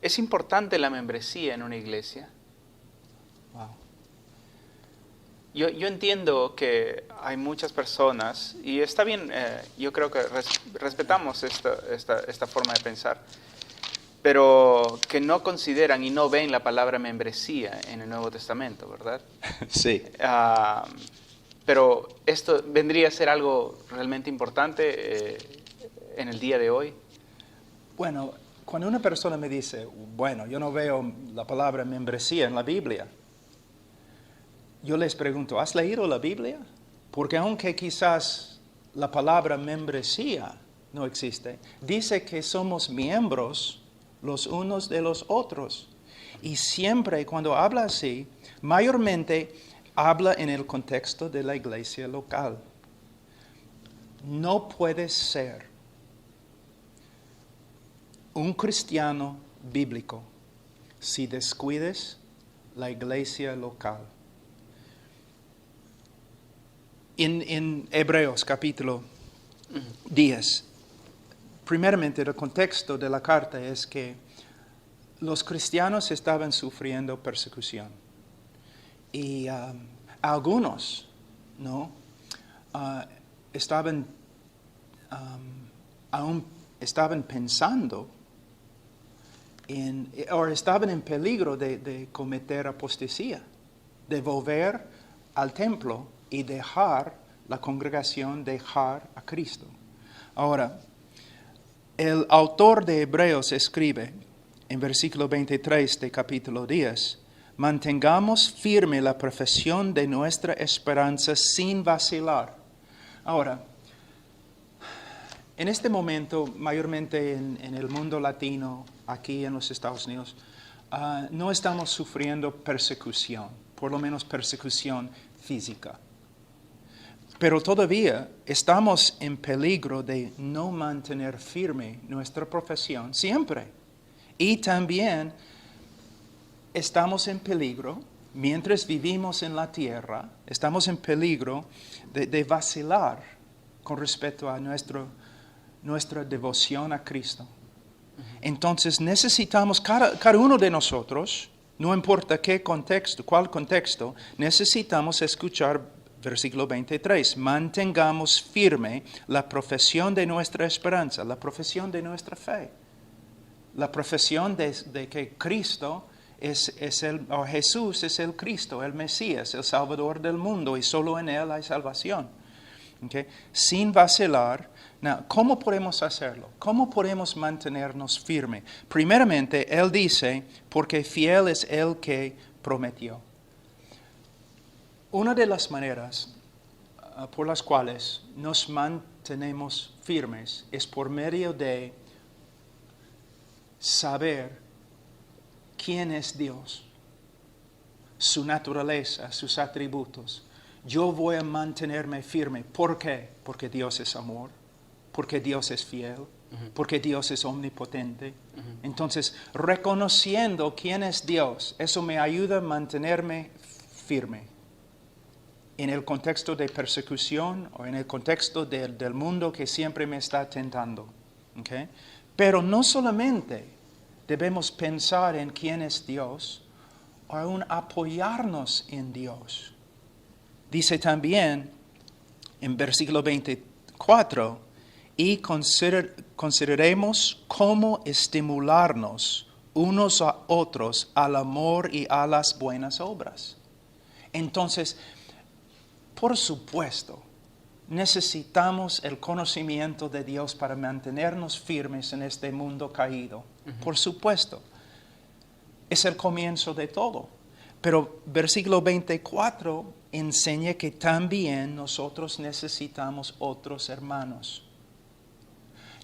¿Es importante la membresía en una iglesia? Wow. Yo entiendo que hay muchas personas, y está bien, yo creo que respetamos esta forma de pensar, pero que no consideran y no ven la palabra membresía en el Nuevo Testamento, ¿verdad? Sí. Pero esto vendría a ser algo realmente importante en el día de hoy. Bueno, cuando una persona me dice, bueno, yo no veo la palabra membresía en la Biblia, yo les pregunto, ¿has leído la Biblia? Porque aunque quizás la palabra membresía no existe, dice que somos miembros los unos de los otros. Y siempre cuando habla así, mayormente habla en el contexto de la iglesia local. No puedes ser un cristiano bíblico si descuides la iglesia local. En Hebreos capítulo 10, primeramente el contexto de la carta es que los cristianos estaban sufriendo persecución y algunos aún estaban pensando o estaban en peligro de cometer apostasía, de volver al templo y dejar la congregación, dejar a Cristo. Ahora, el autor de Hebreos escribe en versículo 23 de capítulo 10, mantengamos firme la profesión de nuestra esperanza sin vacilar. Ahora, en este momento, mayormente en el mundo latino, aquí en los Estados Unidos, no estamos sufriendo persecución, por lo menos persecución física. Pero todavía estamos en peligro de no mantener firme nuestra profesión siempre. Y también estamos en peligro, mientras vivimos en la tierra, estamos en peligro de vacilar con respecto a nuestra devoción a Cristo. Entonces necesitamos, cada uno de nosotros, no importa qué contexto, cuál contexto, necesitamos escuchar versículo 23, mantengamos firme la profesión de nuestra esperanza, la profesión de nuestra fe, la profesión de que Cristo o Jesús es el Cristo, el Mesías, el Salvador del mundo y solo en Él hay salvación. ¿Okay? Sin vacilar. Now, ¿cómo podemos hacerlo? ¿Cómo podemos mantenernos firmes? Primeramente, Él dice, porque fiel es el que prometió. Una de las maneras por las cuales nos mantenemos firmes es por medio de saber quién es Dios, su naturaleza, sus atributos. Yo voy a mantenerme firme. ¿Por qué? Porque Dios es amor, porque Dios es fiel, porque Dios es omnipotente. Entonces, reconociendo quién es Dios, eso me ayuda a mantenerme firme. En el contexto de persecución o en el contexto del mundo que siempre me está tentando. ¿Okay? Pero no solamente debemos pensar en quién es Dios, o aún apoyarnos en Dios. Dice también en versículo 24, y consideremos cómo estimularnos unos a otros al amor y a las buenas obras. Entonces, por supuesto, necesitamos el conocimiento de Dios para mantenernos firmes en este mundo caído. Por supuesto, es el comienzo de todo. Pero versículo 24 enseña que también nosotros necesitamos otros hermanos.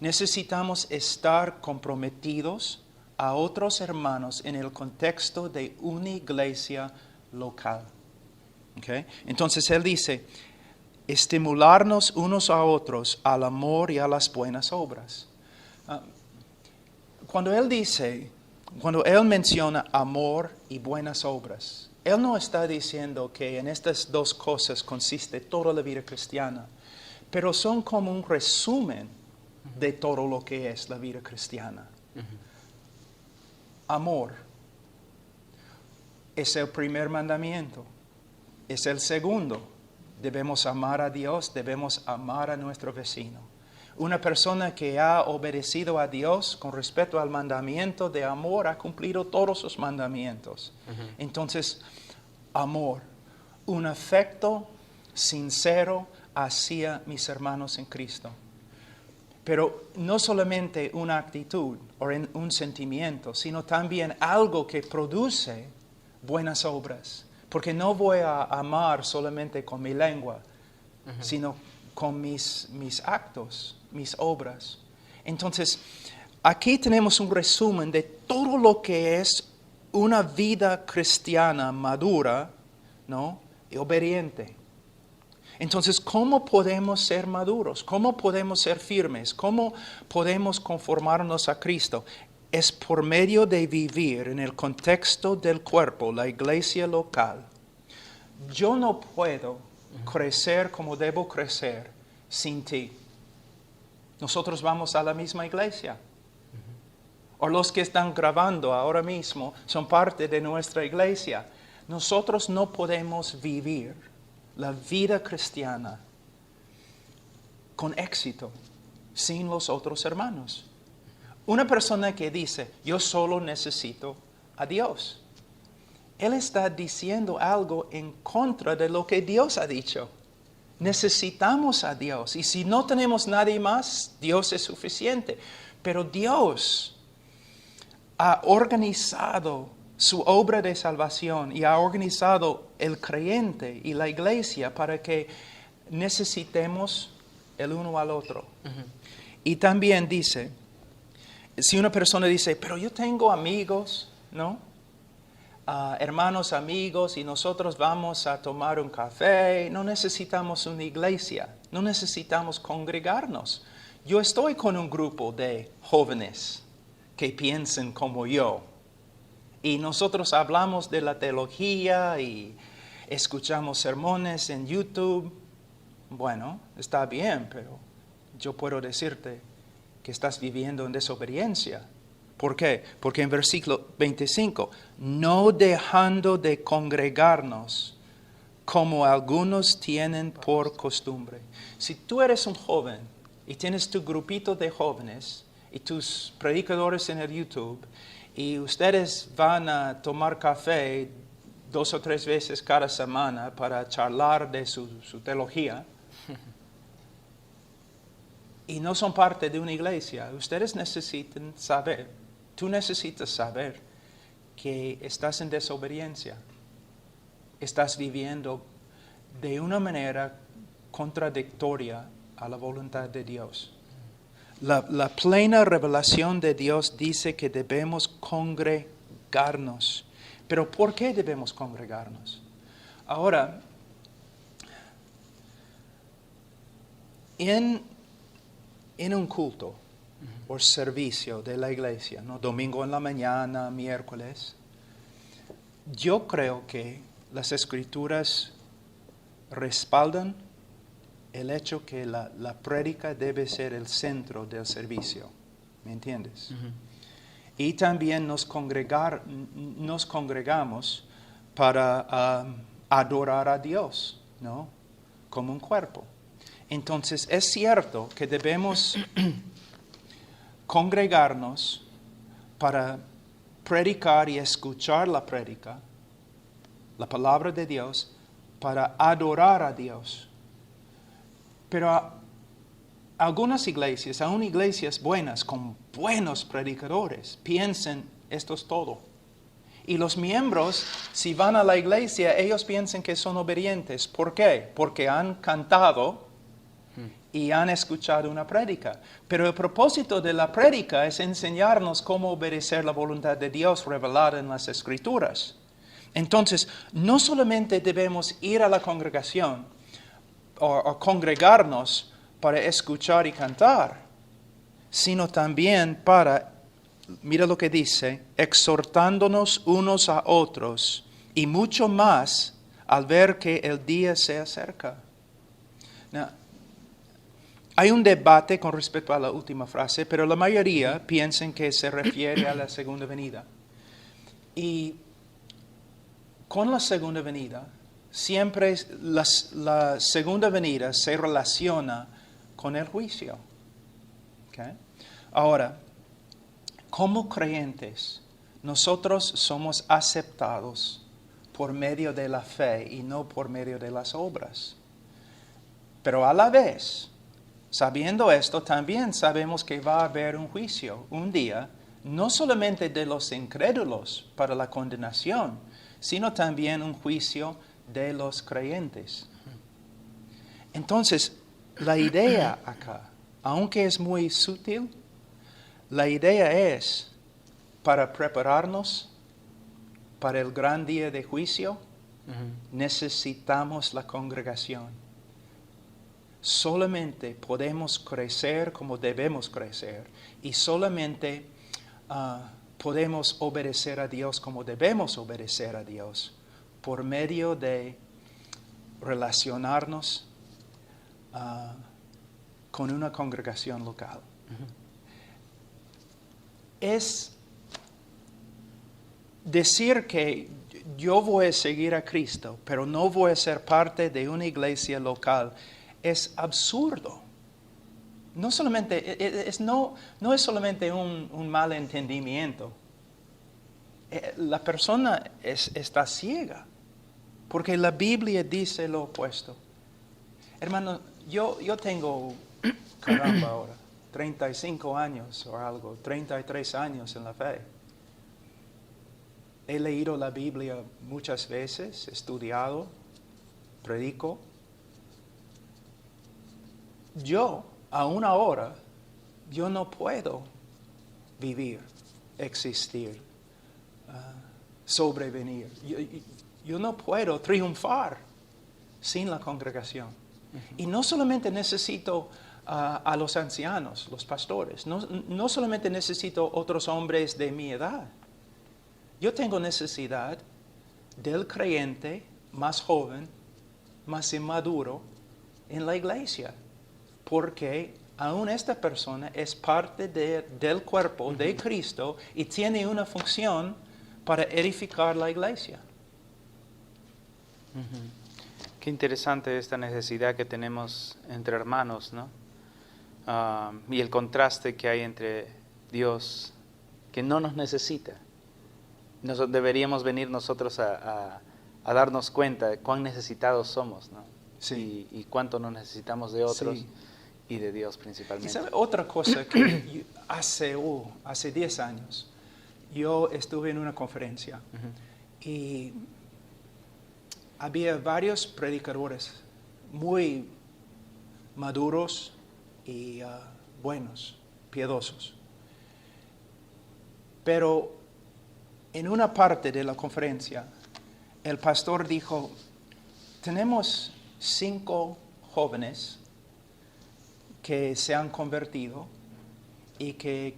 Necesitamos estar comprometidos a otros hermanos en el contexto de una iglesia local. Okay? Entonces él dice, estimularnos unos a otros al amor y a las buenas obras. Cuando él menciona amor y buenas obras, él no está diciendo que en estas dos cosas consiste toda la vida cristiana, pero son como un resumen de todo lo que es la vida cristiana. amor. Es el primer mandamiento. Es el segundo. Debemos amar a Dios, debemos amar a nuestro vecino. Una persona que ha obedecido a Dios con respecto al mandamiento de amor ha cumplido todos sus mandamientos. Entonces, amor, un afecto sincero hacia mis hermanos en Cristo. Pero no solamente una actitud o un sentimiento, sino también algo que produce buenas obras. Porque no voy a amar solamente con mi lengua, sino con mis actos, mis obras. Entonces, aquí tenemos un resumen de todo lo que es una vida cristiana madura, ¿no? Y obediente. Entonces, ¿cómo podemos ser maduros? ¿Cómo podemos ser firmes? ¿Cómo podemos conformarnos a Cristo? Es por medio de vivir en el contexto del cuerpo, la iglesia local. Yo no puedo crecer como debo crecer sin ti. Nosotros vamos a la misma iglesia. O los que están grabando ahora mismo son parte de nuestra iglesia. Nosotros no podemos vivir la vida cristiana con éxito sin los otros hermanos. Una persona que dice, yo solo necesito a Dios, él está diciendo algo en contra de lo que Dios ha dicho. Necesitamos a Dios. Y si no tenemos nadie más, Dios es suficiente. Pero Dios ha organizado su obra de salvación y ha organizado el creyente y la iglesia para que necesitemos el uno al otro. Y también dice, si una persona dice, pero yo tengo amigos, ¿no? Hermanos, amigos, y nosotros vamos a tomar un café, no necesitamos una iglesia, no necesitamos congregarnos. Yo estoy con un grupo de jóvenes que piensan como yo. Y nosotros hablamos de la teología y escuchamos sermones en YouTube. Bueno, está bien, pero yo puedo decirte que estás viviendo en desobediencia. ¿Por qué? Porque en versículo 25, no dejando de congregarnos como algunos tienen por costumbre. Si tú eres un joven y tienes tu grupito de jóvenes y tus predicadores en el YouTube, y ustedes van a tomar café 2 o 3 veces cada semana para charlar de su teología, y no son parte de una iglesia, ustedes necesitan saber, tú necesitas saber que estás en desobediencia, estás viviendo de una manera contradictoria a la voluntad de Dios. La plena revelación de Dios dice que debemos congregarnos. Pero ¿por qué debemos congregarnos? Ahora, en un culto o servicio de la iglesia, ¿no? Domingo en la mañana, miércoles, yo creo que las Escrituras respaldan el hecho que la prédica debe ser el centro del servicio. ¿Me entiendes? Y también nos congregamos para adorar a Dios, ¿no? Como un cuerpo. Entonces, es cierto que debemos congregarnos para predicar y escuchar la prédica, la palabra de Dios, para adorar a Dios. Pero algunas iglesias, aún iglesias buenas, con buenos predicadores, piensan esto es todo. Y los miembros, si van a la iglesia, ellos piensan que son obedientes. ¿Por qué? Porque han cantado y han escuchado una prédica. Pero el propósito de la prédica es enseñarnos cómo obedecer la voluntad de Dios revelada en las Escrituras. Entonces, no solamente debemos ir a la congregación o congregarnos para escuchar y cantar, sino también para, mira lo que dice, exhortándonos unos a otros, y mucho más al ver que el día se acerca. Now, hay un debate con respecto a la última frase, pero la mayoría piensan que se refiere a la segunda venida. Y con la segunda venida, siempre la segunda venida se relaciona con el juicio. ¿Okay? Ahora, como creyentes, nosotros somos aceptados por medio de la fe y no por medio de las obras. Pero a la vez, sabiendo esto, también sabemos que va a haber un juicio un día, no solamente de los incrédulos para la condenación, sino también un juicio de los creyentes. Entonces, la idea acá, aunque es muy sutil, la idea es para prepararnos para el gran día de juicio, necesitamos la congregación. Solamente podemos crecer como debemos crecer y solamente podemos obedecer a Dios como debemos obedecer a Dios por medio de relacionarnos con una congregación local. Es decir que yo voy a seguir a Cristo, pero no voy a ser parte de una iglesia local, es absurdo. No es solamente un mal entendimiento. La persona está ciega, porque la Biblia dice lo opuesto. Hermano, yo tengo, caramba ahora, 35 años o algo, 33 años en la fe. He leído la Biblia muchas veces, estudiado, predico. Yo, aún ahora, yo no puedo vivir, existir, sobrevenir. Yo no puedo triunfar sin la congregación. Y no solamente necesito a los ancianos, los pastores, no solamente necesito otros hombres de mi edad. Yo tengo necesidad del creyente más joven, más inmaduro en la iglesia, porque aún esta persona es parte del cuerpo de Cristo y tiene una función para edificar la iglesia. Qué interesante esta necesidad que tenemos entre hermanos, ¿no? Y el contraste que hay entre Dios, que no nos necesita. Deberíamos venir nosotros a darnos cuenta de cuán necesitados somos, ¿no? Sí. Y cuánto nos necesitamos de otros, Sí. y de Dios principalmente. Y sabe otra cosa que hace 10 años yo estuve en una conferencia y había varios predicadores muy maduros y buenos, piadosos. Pero en una parte de la conferencia, el pastor dijo, tenemos 5 jóvenes que se han convertido y que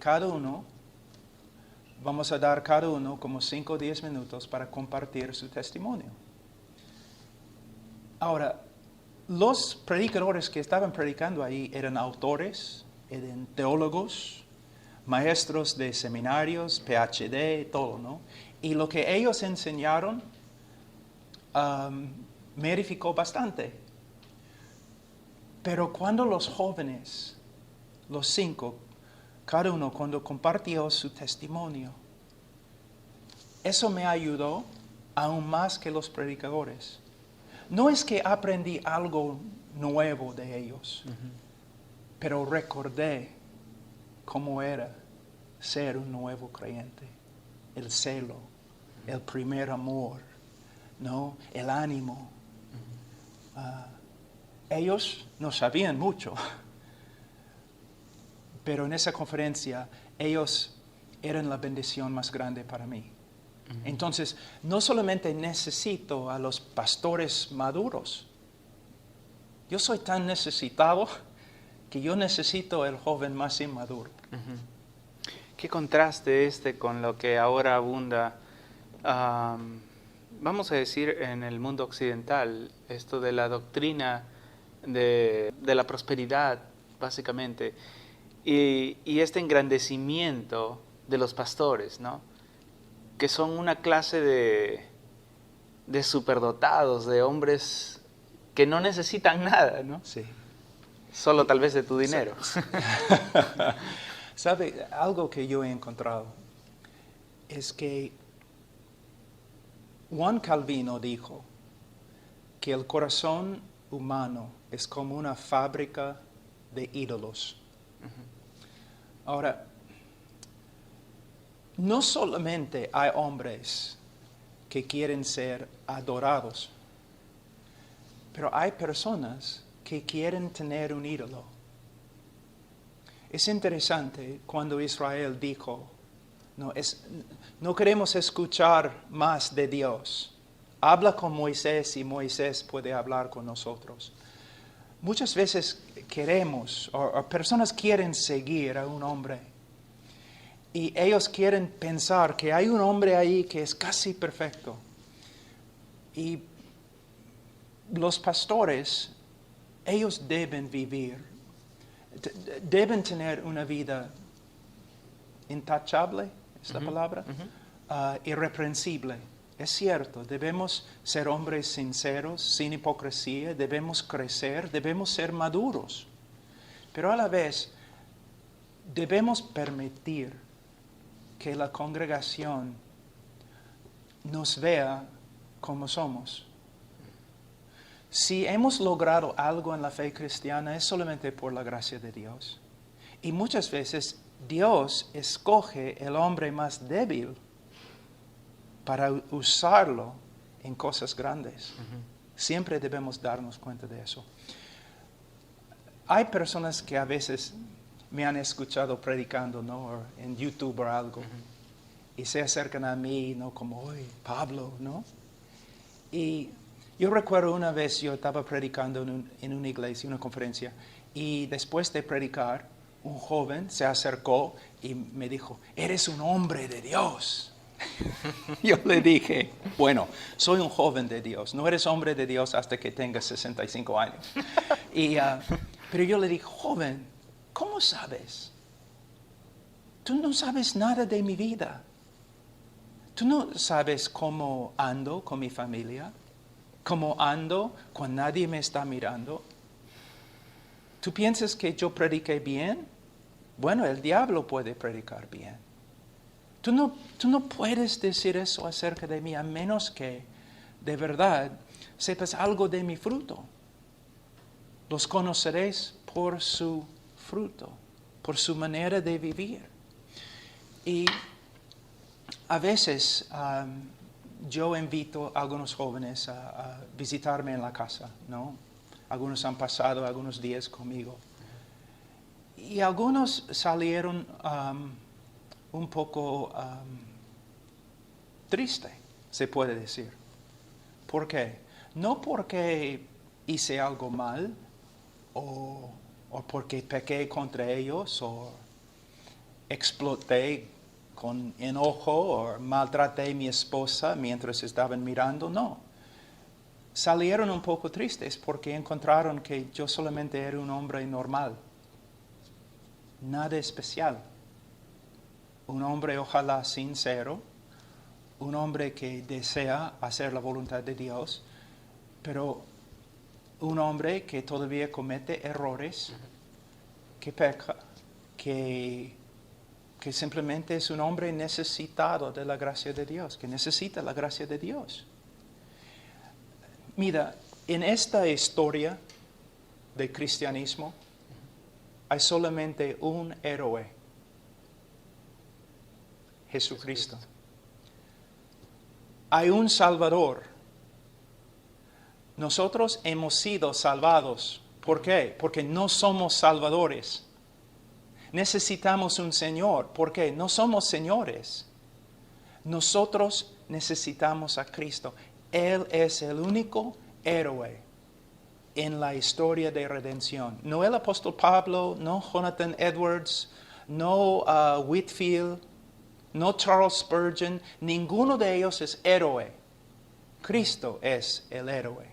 vamos a dar cada uno como 5 o 10 minutos para compartir su testimonio. Ahora, los predicadores que estaban predicando ahí eran autores, eran teólogos, maestros de seminarios, PhD, todo, ¿no? Y lo que ellos enseñaron me edificó bastante. Pero cuando los jóvenes, los 5, cada uno cuando compartió su testimonio, eso me ayudó aún más que los predicadores. No es que aprendí algo nuevo de ellos, pero recordé cómo era ser un nuevo creyente, el celo, el primer amor, ¿no? El ánimo. Ellos no sabían mucho, pero en esa conferencia ellos eran la bendición más grande para mí. Entonces, no solamente necesito a los pastores maduros, yo soy tan necesitado que yo necesito el joven más inmaduro. Qué contraste con lo que ahora abunda, vamos a decir, en el mundo occidental, esto de la doctrina de la prosperidad, básicamente, y este engrandecimiento de los pastores, ¿no? que son una clase de superdotados, de hombres que no necesitan nada, ¿no? Sí. Solo tal vez de tu dinero. ¿Sabe? Algo que yo he encontrado es que Juan Calvino dijo que el corazón humano es como una fábrica de ídolos. Ahora, no solamente hay hombres que quieren ser adorados, pero hay personas que quieren tener un ídolo. Es interesante cuando Israel dijo, no queremos escuchar más de Dios. Habla con Moisés y Moisés puede hablar con nosotros. Muchas veces queremos, o personas quieren seguir a un hombre. Y ellos quieren pensar que hay un hombre ahí que es casi perfecto. Y los pastores, ellos deben vivir, deben tener una vida intachable, ¿es la palabra? Irreprensible. Es cierto, debemos ser hombres sinceros, sin hipocresía, debemos crecer, debemos ser maduros. Pero a la vez, debemos permitir que la congregación nos vea como somos. Si hemos logrado algo en la fe cristiana es solamente por la gracia de Dios. Y muchas veces Dios escoge el hombre más débil para usarlo en cosas grandes. Siempre debemos darnos cuenta de eso. Hay personas que a veces me han escuchado predicando, ¿no? O en YouTube o algo. Y se acercan a mí, ¿no? Como, oye, Pablo, ¿no? Y yo recuerdo una vez yo estaba predicando en una iglesia, una conferencia, y después de predicar, un joven se acercó y me dijo, eres un hombre de Dios. Yo le dije, bueno, soy un joven de Dios, no eres hombre de Dios hasta que tengas 65 años. Pero yo le dije, joven, ¿cómo sabes? Tú no sabes nada de mi vida. Tú no sabes cómo ando con mi familia, cómo ando cuando nadie me está mirando. ¿Tú piensas que yo prediqué bien? Bueno, el diablo puede predicar bien. Tú no puedes decir eso acerca de mí a menos que de verdad sepas algo de mi fruto. Los conoceréis por su fruto, por su manera de vivir. Y a veces yo invito a algunos jóvenes a visitarme en la casa, ¿no? Algunos han pasado algunos días conmigo. Y algunos salieron un poco triste, se puede decir. ¿Por qué? No porque hice algo mal o porque pequé contra ellos o exploté con enojo o maltraté a mi esposa mientras estaban mirando, no. Salieron un poco tristes porque encontraron que yo solamente era un hombre normal, nada especial. Un hombre ojalá sincero, un hombre que desea hacer la voluntad de Dios, pero un hombre que todavía comete errores, que peca, que simplemente es un hombre necesitado de la gracia de Dios, que necesita la gracia de Dios. Mira, en esta historia del cristianismo hay solamente un héroe, Jesucristo. Hay un Salvador. Nosotros hemos sido salvados. ¿Por qué? Porque no somos salvadores. Necesitamos un Señor. ¿Por qué? No somos señores. Nosotros necesitamos a Cristo. Él es el único héroe en la historia de redención. No el apóstol Pablo, no Jonathan Edwards, no Whitfield, no Charles Spurgeon. Ninguno de ellos es héroe. Cristo es el héroe.